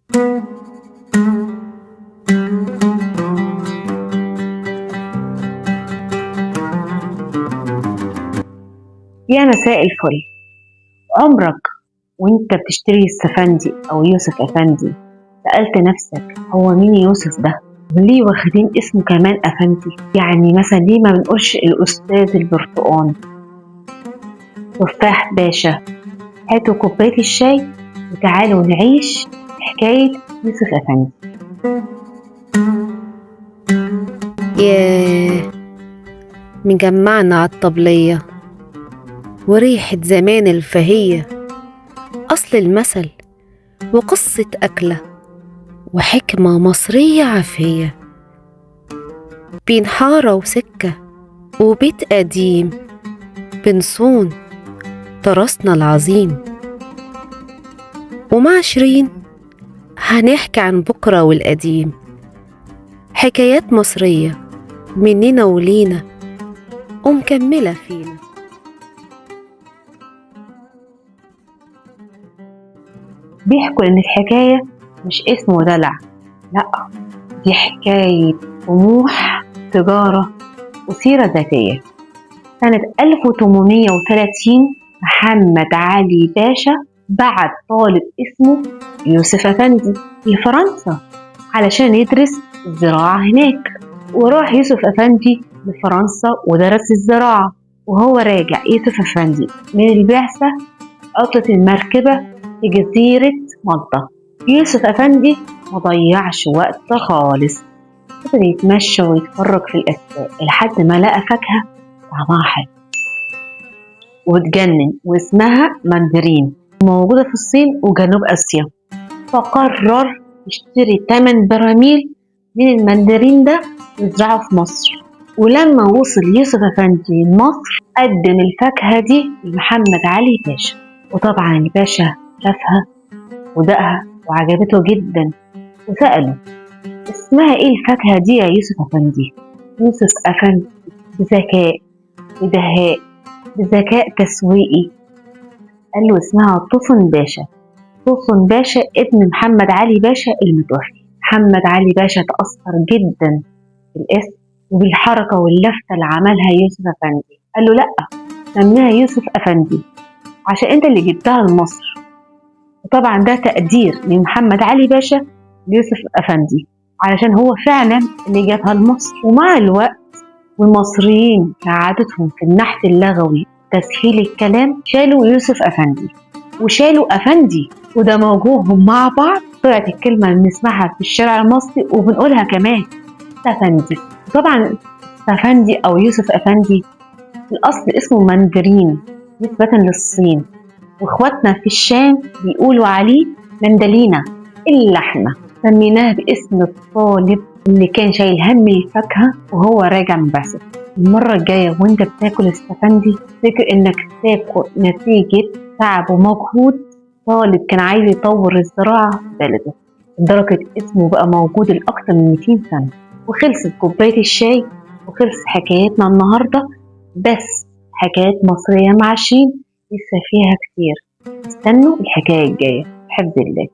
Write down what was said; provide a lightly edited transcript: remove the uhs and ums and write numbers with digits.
يا مساء الفل. عمرك وانت بتشتري السفندي او يوسف افندي سألت نفسك هو مين يوسف ده؟ وليه واخدين اسمه كمان افندي؟ يعني مثلا ليه ما بنقولش الاستاذ البرتقان، تفاح باشا؟ هاتوا كوباية الشاي وتعالوا نعيش حكاية يوسف افندي. ياه، مجمعنا عالطبلية وريحة زمان الفهية، أصل المثل وقصة أكلة وحكمة مصرية عافية، بين حارة وسكة وبيت قديم بنصون تراثنا العظيم. ومع شيرين هنحكي عن بكرة والقديم، حكايات مصرية مننا ولينا ومكملة فينا. بيحكوا ان الحكاية مش اسمه دلع، لا، دي حكاية طموح، تجارة، وسيرة ذاتية. سنة 1830 محمد علي باشا بعت طالب اسمه يوسف أفندي لفرنسا علشان يدرس الزراعة هناك. وراح يوسف أفندي لفرنسا ودرس الزراعة. وهو راجع يوسف أفندي من البعثة عطلت المركبة في جزيرة مالطا. يوسف أفندي مضيعش وقت خالص، فضل يتمشى ويتفرج في الأسواق لحد ما لقى فاكهة طعمها حلو واتجنن، واسمها ماندرين، موجودة في الصين وجنوب آسيا. فقرر يشتري 8 براميل من الماندرين ده ويزرعه في مصر. ولما وصل يوسف أفندي مصر قدم الفاكهة دي لمحمد علي باشا، وطبعا الباشا شافها ودقها وعجبته جدا وسأله اسمها ايه الفاكهة دي يا يوسف أفندي؟ يوسف أفندي بذكاء ودهاء، بذكاء تسويقي، قال له اسمها طوفن باشا. طوفن باشا ابن محمد علي باشا المتوفي. محمد علي باشا تأثر جدا بالاسم وبالحركة واللفتة اللي عملها يوسف أفندي. قال له لأ، سميها يوسف أفندي عشان انت اللي جبتها لمصر. وطبعا ده تقدير من محمد علي باشا ليوسف أفندي علشان هو فعلا اللي جابها لمصر. ومع الوقت والمصريين كعادتهم في النحت اللغوي تسهيل الكلام شالوا يوسف أفندي وشالوا أفندي ودمجوهم مع بعض، طلعت الكلمة اللي بنسمعها في الشارع المصري وبنقولها كمان أفندي. طبعا أفندي أو يوسف أفندي الأصل اسمه ماندرين نسبة للصين، واخواتنا في الشام بيقولوا عليه مندلينا، إلا احنا سميناه باسم الطالب اللي كان شايل هم الفاكهة وهو راجع من بعثة. المرة الجاية وانت بتاكل السفندي فكر انك تاكل نتيجة تعب ومجهود طالب كان عايز يطور الزراعة في بلده، لدرجة اسمه بقى موجود لأكثر من 200 سنة. وخلصت كوباية الشاي وخلصت حكايتنا النهاردة، بس حكايات مصرية مع شيرين لسه فيها كتير. استنوا الحكاية الجاية بحفظ الله.